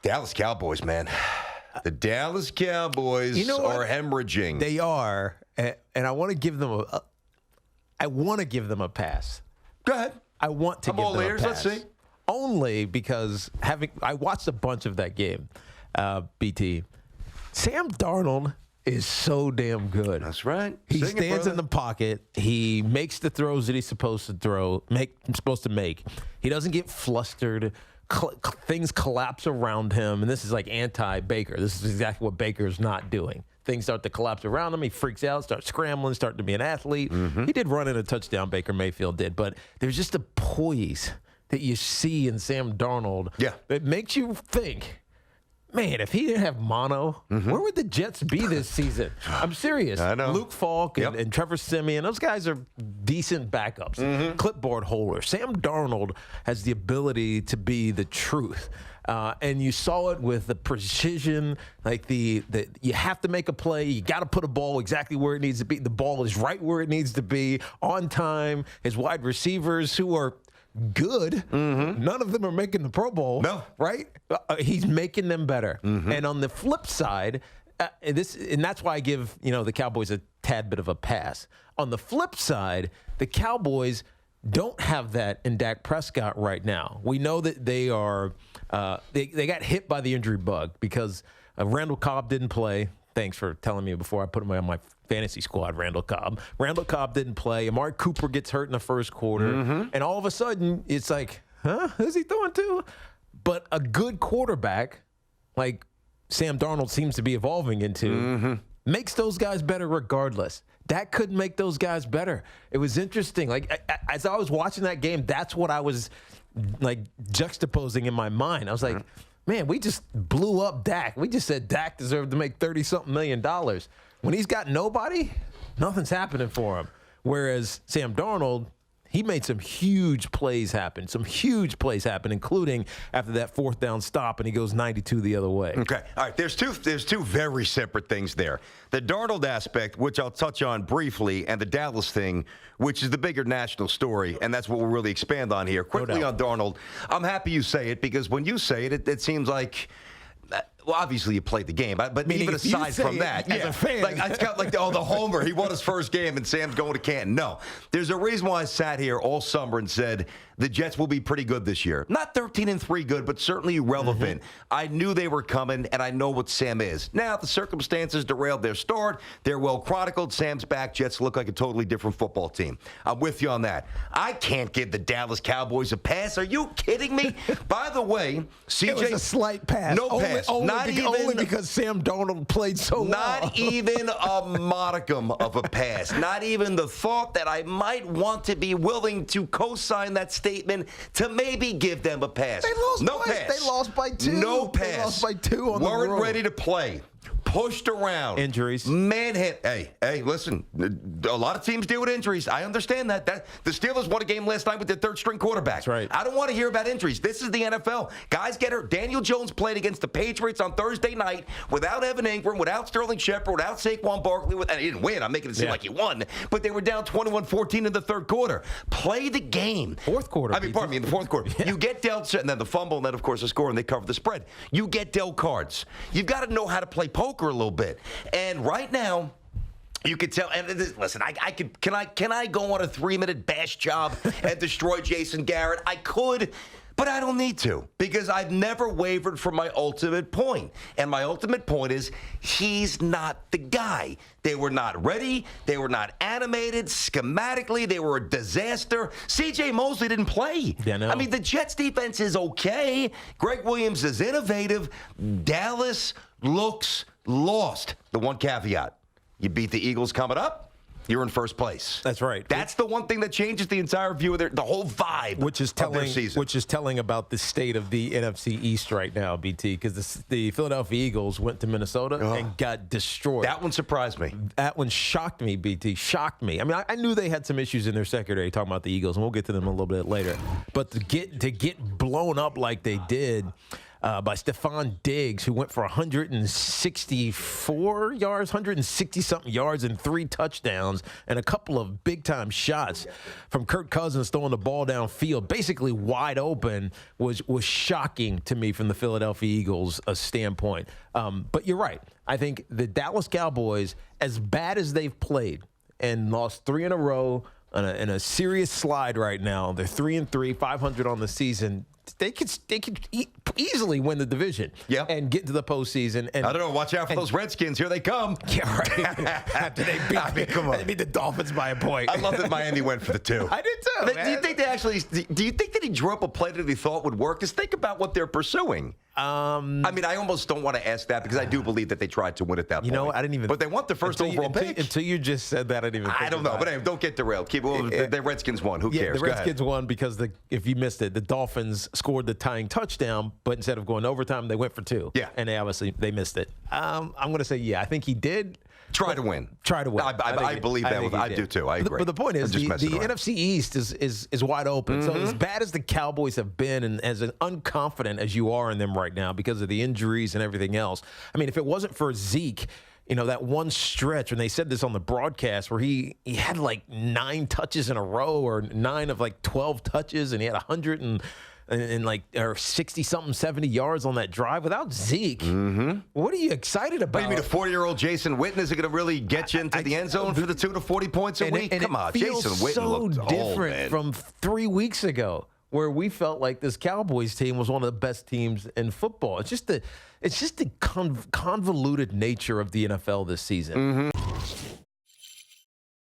Dallas Cowboys, man. The Dallas Cowboys are hemorrhaging. They are, and I want to give them a pass. Go ahead. I want to give them a pass. Let's see. Only because I watched a bunch of that game, BT. Sam Darnold is so damn good. That's right. He stands in the pocket. He makes the throws that he's supposed to make. He doesn't get flustered. Things collapse around him, and this is like anti-Baker. This is exactly what Baker's not doing. Things start to collapse around him. He freaks out, starts scrambling, starting to be an athlete. He did run in a touchdown, Baker Mayfield did, but there's just a poise that you see in Sam Darnold that makes you think, man, if he didn't have mono, where would the Jets be this season? I'm serious. I know. Luke Falk and Trevor Siemian, those guys are decent backups, clipboard holders. Sam Darnold has the ability to be the truth. And you saw it with the precision, like you have to make a play. You got to put a ball exactly where it needs to be. The ball is right where it needs to be, on time. His wide receivers who are good. None of them are making the Pro Bowl. No. Right? He's making them better. And on the flip side, and that's why I give the Cowboys a tad bit of a pass. On the flip side, the Cowboys don't have that in Dak Prescott right now. We know that they are they got hit by the injury bug because Randall Cobb didn't play. Thanks for telling me before I put him on my fantasy squad, Randall Cobb. Randall Cobb didn't play. Amari Cooper gets hurt in the first quarter. And all of a sudden, it's like, who's he throwing to? But a good quarterback, like Sam Darnold seems to be evolving into, makes those guys better regardless. Dak couldn't make those guys better. It was interesting. Like, as I was watching that game, that's what I was, like, juxtaposing in my mind. I was like, man, we just blew up Dak. We just said Dak deserved to make $30-something million. When he's got nobody, nothing's happening for him. Whereas Sam Darnold, he made some huge plays happen, including after that fourth down stop, and he goes 92 the other way. Okay. All right. There's two very separate things there. The Darnold aspect, which I'll touch on briefly, and the Dallas thing, which is the bigger national story, and that's what we'll really expand on here. Quickly on Darnold, I'm happy you say it, because when you say it, it seems like well, obviously you played the game, but even aside from that, as a fan, it's got like the homer. He won his first game, and Sam's going to Canton. No, there's a reason why I sat here all summer and said the Jets will be pretty good this year. Not 13-3 good, but certainly relevant. I knew they were coming, and I know what Sam is. Now the circumstances derailed their start. They're well chronicled. Sam's back. Jets look like a totally different football team. I'm with you on that. I can't give the Dallas Cowboys a pass. Are you kidding me? By the way, CJ, it was a slight pass. No pass. Only because Sam Darnold played so well. Not even a modicum of a pass. Not even the thought that I might want to be willing to co-sign that statement to maybe give them a pass. They lost no twice. pass. They lost by 2. No pass. They lost by 2 on the road. Weren't ready to play. Pushed around. Injuries. Manhit. Hey, listen. A lot of teams deal with injuries. I understand that. The Steelers won a game last night with their third-string quarterback. That's right. I don't want to hear about injuries. This is the NFL. Guys get hurt. Daniel Jones played against the Patriots on Thursday night without Evan Ingram, without Sterling Shepard, without Saquon Barkley. And he didn't win. I'm making it seem like he won. But they were down 21-14 in the third quarter. Play the game. Fourth quarter. Pardon me, in the fourth quarter. Yeah. You get dealt, and then the fumble, and then, of course, the score, and they cover the spread. You get dealt cards. You've got to know how to play poker a little bit. And right now, you could tell. And listen, Can I go on a 3-minute bash job and destroy Jason Garrett? I could, but I don't need to, because I've never wavered from my ultimate point. And my ultimate point is he's not the guy. They were not ready. They were not animated. Schematically, they were a disaster. C.J. Mosley didn't play. Yeah, no. I mean, the Jets defense is okay. Greg Williams is innovative. Dallas looks lost. The one caveat, you beat the Eagles coming up, you're in first place. That's right. That's the one thing that changes the entire view of the whole vibe of their season. Which is telling about the state of the NFC East right now, BT, because the Philadelphia Eagles went to Minnesota and got destroyed. That one surprised me. That one shocked me, BT. Shocked me. I mean, I knew they had some issues in their secondary, talking about the Eagles, and we'll get to them a little bit later. But to get blown up like they did, by Stephon Diggs, who went for 164 yards, 160-something yards and 3 touchdowns and a couple of big-time shots from Kirk Cousins throwing the ball downfield, basically wide open, was shocking to me from the Philadelphia Eagles' standpoint. But you're right. I think the Dallas Cowboys, as bad as they've played and lost 3 in a row in a serious slide right now, they're 3-3, 500 on the season. They could easily win the division and get to the postseason. And I don't know. Watch out for those Redskins. Here they come. Yeah, right. After they beat the Dolphins by a point. I love that Miami went for the 2. I did too. Do you think that he drew up a play that he thought would work? Because think about what they're pursuing. I mean, I almost don't want to ask that because I do believe that they tried to win at that point. You know, I didn't even. But they want the first overall pick. Until you just said that, I didn't even. I don't know, but anyway, don't get derailed. The Redskins won. Who cares? The Redskins won because if you missed it, the Dolphins scored the tying touchdown, but instead of going to overtime, they went for 2. Yeah, and they missed it. I'm going to say, I think he did. Try to win. I believe that. I do too. I agree. But the point is, the NFC East is wide open. So as bad as the Cowboys have been, and as unconfident as you are in them right now because of the injuries and everything else, I mean, if it wasn't for Zeke, that one stretch, and they said this on the broadcast, where he had like 9 touches in a row, or 9 of like 12 touches, and he had 100 and 60-something, 70 yards on that drive without Zeke. What are you excited about? What do you mean, a 40-year-old Jason Witten is going to really get you into the end zone for the 2 to 40 points a week? Come on, Jason Witten looked different from 3 weeks ago, where we felt like this Cowboys team was one of the best teams in football. It's just the convoluted nature of the NFL this season.